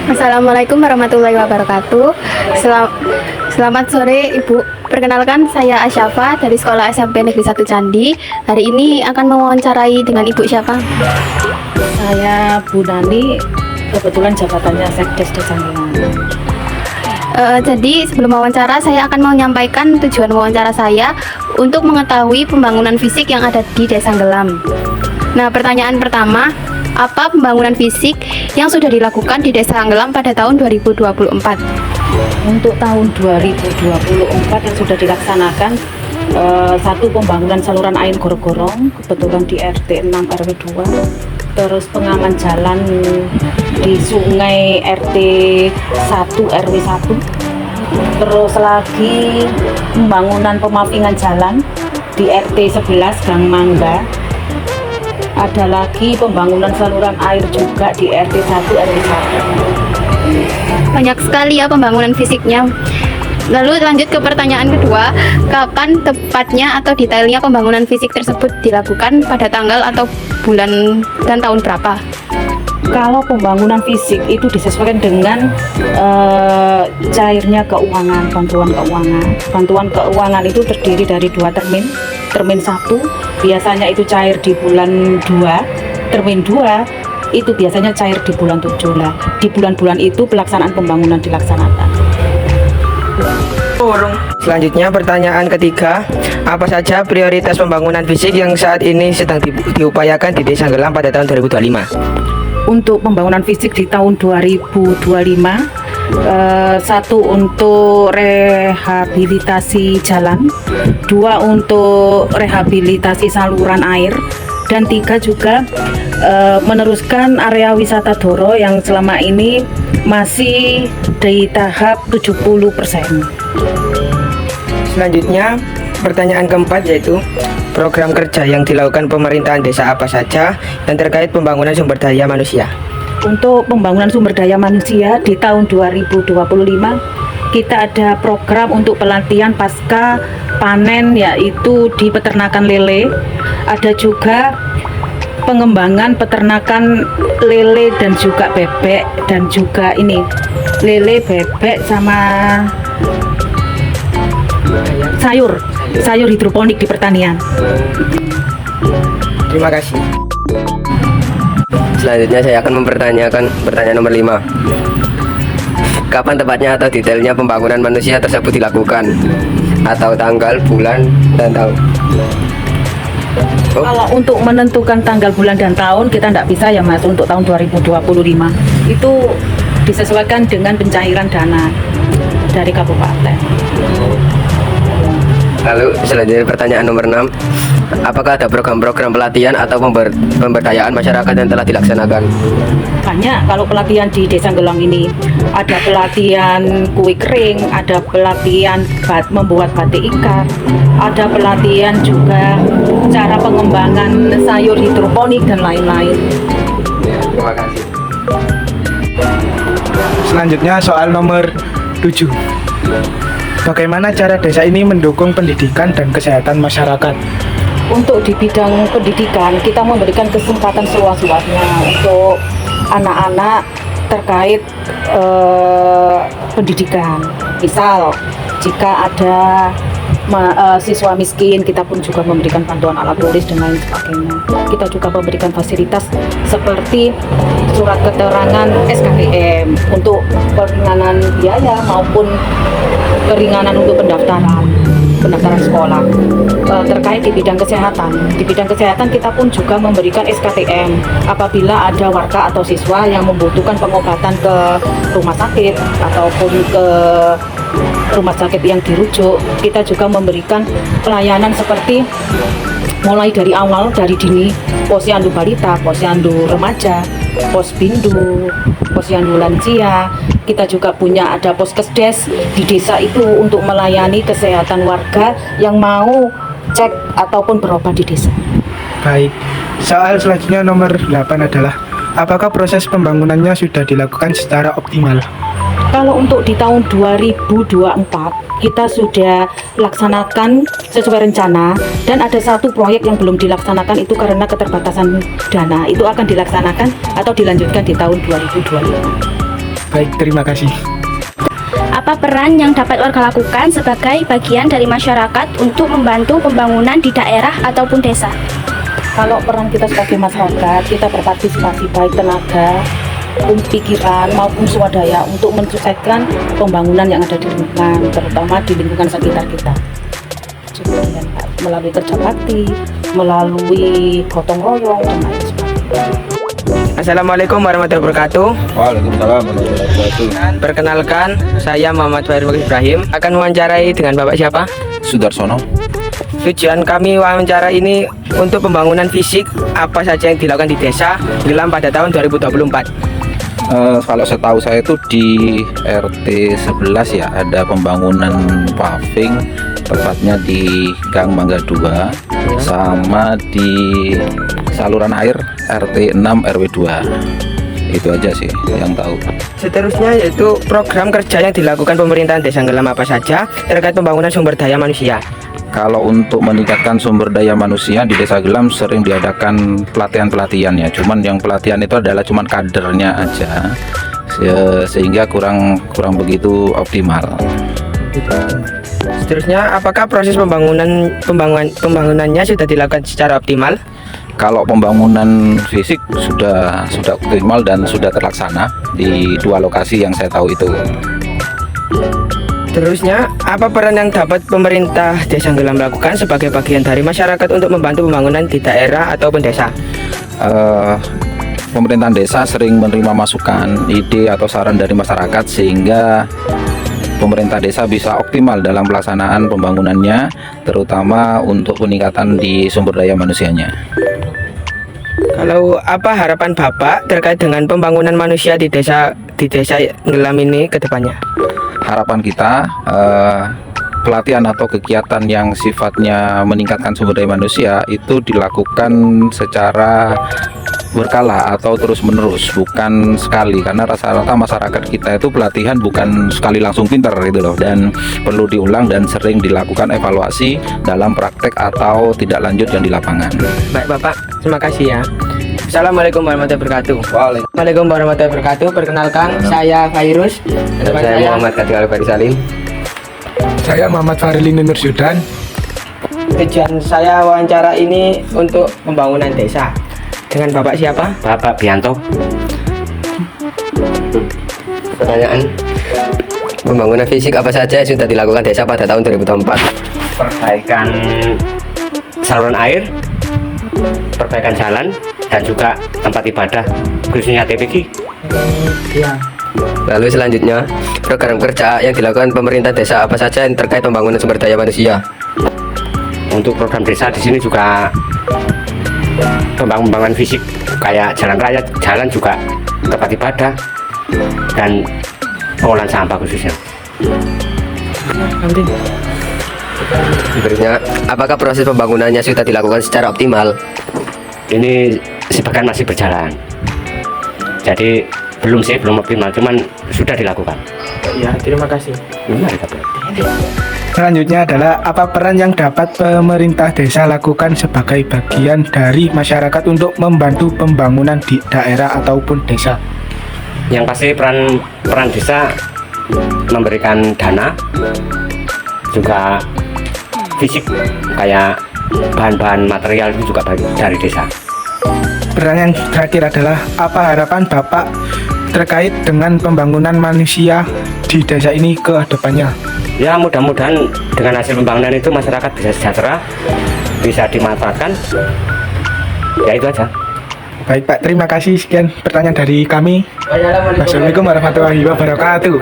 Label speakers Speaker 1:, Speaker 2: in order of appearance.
Speaker 1: Assalamualaikum warahmatullahi wabarakatuh. Selamat sore Ibu. Perkenalkan saya Asyafa dari Sekolah SMP Negeri 1 Candi. Hari ini akan mewawancarai dengan Ibu siapa?
Speaker 2: Saya Bu Nani, kebetulan jabatannya Sekdes Desa Ngelang.
Speaker 1: Jadi sebelum wawancara saya akan menyampaikan tujuan wawancara saya untuk mengetahui pembangunan fisik yang ada di Desa Gelam. Nah, pertanyaan pertama, apa pembangunan fisik yang sudah dilakukan di Desa Gelam pada tahun 2024?
Speaker 2: Untuk tahun 2024 yang sudah dilaksanakan, satu pembangunan saluran air Gorong-Gorong, kebetulan di RT 6 RW 2, terus pengaman jalan di sungai RT 1 RW 1, terus lagi pembangunan pemappingan jalan di RT 11 Gang Mangga, ada lagi pembangunan saluran air juga di RT 1 RW 1.
Speaker 1: Banyak sekali ya pembangunan fisiknya. Lalu lanjut ke pertanyaan kedua, kapan tepatnya atau detailnya pembangunan fisik tersebut dilakukan, pada tanggal atau bulan dan tahun berapa?
Speaker 2: Kalau pembangunan fisik itu disesuaikan dengan cairnya keuangan, bantuan keuangan. Bantuan keuangan itu terdiri dari dua termin. Termin 1 biasanya itu cair di bulan 2, termin 2 itu biasanya cair di bulan 7 lah. Di bulan-bulan itu pelaksanaan pembangunan dilaksanakan.
Speaker 3: Selanjutnya pertanyaan ketiga, apa saja prioritas pembangunan fisik yang saat ini sedang diupayakan di Desa Gelam pada tahun 2025?
Speaker 2: Untuk pembangunan fisik di tahun 2025, satu untuk rehabilitasi jalan, dua untuk rehabilitasi saluran air, dan tiga juga meneruskan area wisata Doro yang selama ini masih di tahap 70%.
Speaker 3: Selanjutnya pertanyaan keempat, yaitu program kerja yang dilakukan pemerintahan desa apa saja yang terkait pembangunan sumber daya manusia?
Speaker 2: Untuk pembangunan sumber daya manusia di tahun 2025 kita ada program untuk pelatihan pasca panen, yaitu di peternakan lele. Ada juga pengembangan peternakan lele dan juga bebek, dan juga ini lele, bebek, sama sayur hidroponik di pertanian.
Speaker 3: Terima kasih. Selanjutnya saya akan mempertanyakan pertanyaan nomor 5. Kapan tepatnya atau detailnya pembangunan manusia tersebut dilakukan? Atau tanggal, bulan, dan tahun?
Speaker 2: Kalau untuk menentukan tanggal, bulan, dan tahun kita tidak bisa ya Mas. Untuk tahun 2025 itu disesuaikan dengan pencairan dana dari kabupaten.
Speaker 3: Lalu selanjutnya pertanyaan nomor 6, apakah ada program-program pelatihan atau pemberdayaan masyarakat yang telah dilaksanakan?
Speaker 2: Banyak. Kalau pelatihan di Desa Gelang ini ada pelatihan kue kering, ada pelatihan membuat batik ikat, ada pelatihan juga cara pengembangan sayur hidroponik dan lain-lain.
Speaker 3: Terima kasih.
Speaker 4: Selanjutnya soal nomor 7. Bagaimana cara desa ini mendukung pendidikan dan kesehatan masyarakat?
Speaker 2: Untuk di bidang pendidikan, kita memberikan kesempatan seluas-luasnya untuk anak-anak terkait pendidikan. Misal, jika ada siswa miskin, kita pun juga memberikan bantuan alat tulis dan lain sebagainya. Kita juga memberikan fasilitas seperti surat keterangan SKPM untuk keringanan biaya maupun keringanan untuk pendaftaran sekolah. Terkait di bidang kesehatan, kita pun juga memberikan SKTM apabila ada warga atau siswa yang membutuhkan pengobatan ke rumah sakit ataupun ke rumah sakit yang dirujuk. Kita juga memberikan pelayanan seperti mulai dari awal, dari dini, posyandu balita, posyandu remaja, posbindu, posyandu lansia. Kita juga punya ada poskesdes di desa itu untuk melayani kesehatan warga yang mau cek ataupun berobat di desa.
Speaker 4: Baik, soal selanjutnya nomor 8 adalah, apakah proses pembangunannya sudah dilakukan secara optimal?
Speaker 2: Kalau untuk di tahun 2024 kita sudah laksanakan sesuai rencana, dan ada satu proyek yang belum dilaksanakan itu karena keterbatasan dana. Itu akan dilaksanakan atau dilanjutkan di tahun 2025.
Speaker 4: Baik, terima kasih.
Speaker 5: Apa peran yang dapat warga lakukan sebagai bagian dari masyarakat untuk membantu pembangunan di daerah ataupun desa?
Speaker 2: Kalau peran kita sebagai masyarakat, kita berpartisipasi baik tenaga, pikiran maupun swadaya untuk mensukseskan pembangunan yang ada di lingkungan, terutama di lingkungan sekitar kita. Kemudian melalui kerja bakti, melalui gotong royong dan lain sebagainya.
Speaker 3: Assalamualaikum warahmatullahi wabarakatuh.
Speaker 6: Waalaikumsalam warahmatullahi wabarakatuh.
Speaker 3: Perkenalkan, saya Muhammad Fairul Ibrahim akan mewawancarai dengan Bapak siapa?
Speaker 6: Sudarsono.
Speaker 3: Tujuan kami wawancara ini untuk pembangunan fisik apa saja yang dilakukan di desa Gelam pada tahun 2024.
Speaker 6: Kalau setahu saya itu di RT 11 ya ada pembangunan paving, tepatnya di Gang Mangga 2 sama di saluran air RT 6 RW 2. Itu aja sih yang tahu.
Speaker 3: Seterusnya yaitu program kerja yang dilakukan pemerintahan Desa Gelam apa saja terkait pembangunan sumber daya manusia.
Speaker 6: Kalau untuk meningkatkan sumber daya manusia di Desa Gelam sering diadakan pelatihan-pelatihan ya. Cuman yang pelatihan itu adalah cuman kadernya aja, sehingga kurang begitu optimal.
Speaker 3: Seterusnya, apakah proses pembangunannya sudah dilakukan secara optimal?
Speaker 6: Kalau pembangunan fisik sudah optimal dan sudah terlaksana di 2 lokasi yang saya tahu itu.
Speaker 3: Seterusnya, apa peran yang dapat pemerintah Desa Gelam lakukan sebagai bagian dari masyarakat untuk membantu pembangunan di daerah ataupun desa?
Speaker 6: Pemerintahan desa sering menerima masukan, ide atau saran dari masyarakat sehingga pemerintah desa bisa optimal dalam pelaksanaan pembangunannya, terutama untuk peningkatan di sumber daya manusianya.
Speaker 3: Kalau apa harapan Bapak terkait dengan pembangunan manusia di desa Gelam ini ke depannya?
Speaker 6: Harapan kita pelatihan atau kegiatan yang sifatnya meningkatkan sumber daya manusia itu dilakukan secara berkala atau terus menerus, bukan sekali, karena rata-rata masyarakat kita itu pelatihan bukan sekali langsung pinter gitu loh, dan perlu diulang dan sering dilakukan evaluasi dalam praktek atau tidak lanjut yang di lapangan.
Speaker 3: Baik Bapak, terima kasih ya. Assalamualaikum warahmatullahi wabarakatuh. Waalaikumsalam warahmatullahi wabarakatuh. Perkenalkan, saya Fairuz.
Speaker 7: Saya Muhammad Katil Al-Bari Salim.
Speaker 4: Saya Muhammad Farilin Nur Sudan.
Speaker 3: Tujuan saya wawancara ini untuk pembangunan desa. Dengan Bapak siapa?
Speaker 7: Bapak Bianto. Pertanyaan,
Speaker 3: Pembangunan fisik apa saja yang sudah dilakukan desa pada tahun 2024?
Speaker 7: perbaikan saluran air, perbaikan jalan, dan juga tempat ibadah, khususnya TPG.
Speaker 3: Lalu selanjutnya, program kerja yang dilakukan pemerintah desa apa saja yang terkait pembangunan sumber daya manusia?
Speaker 7: Untuk program desa di sini juga pembangunan fisik kayak jalan raya, jalan juga tempat ibadah, dan pengolahan sampah khususnya.
Speaker 3: Berikutnya, apakah proses pembangunannya sudah dilakukan secara optimal?
Speaker 7: Ini sebagian masih berjalan, jadi belum optimal, cuman sudah dilakukan.
Speaker 3: Ya, terima kasih.
Speaker 7: Mari kita berhenti.
Speaker 4: Selanjutnya adalah apa peran yang dapat pemerintah desa lakukan sebagai bagian dari masyarakat untuk membantu pembangunan di daerah ataupun desa?
Speaker 7: Yang pasti peran desa memberikan dana, juga fisik kayak bahan-bahan material itu juga dari desa.
Speaker 4: Pertanyaan terakhir adalah apa harapan Bapak terkait dengan pembangunan manusia di desa ini ke depannya?
Speaker 7: Ya, mudah-mudahan dengan hasil pembangunan itu masyarakat bisa sejahtera, bisa dimanfaatkan. Ya, itu aja.
Speaker 4: Baik Pak, terima kasih. Sekian pertanyaan dari kami. Wassalamualaikum warahmatullahi wabarakatuh.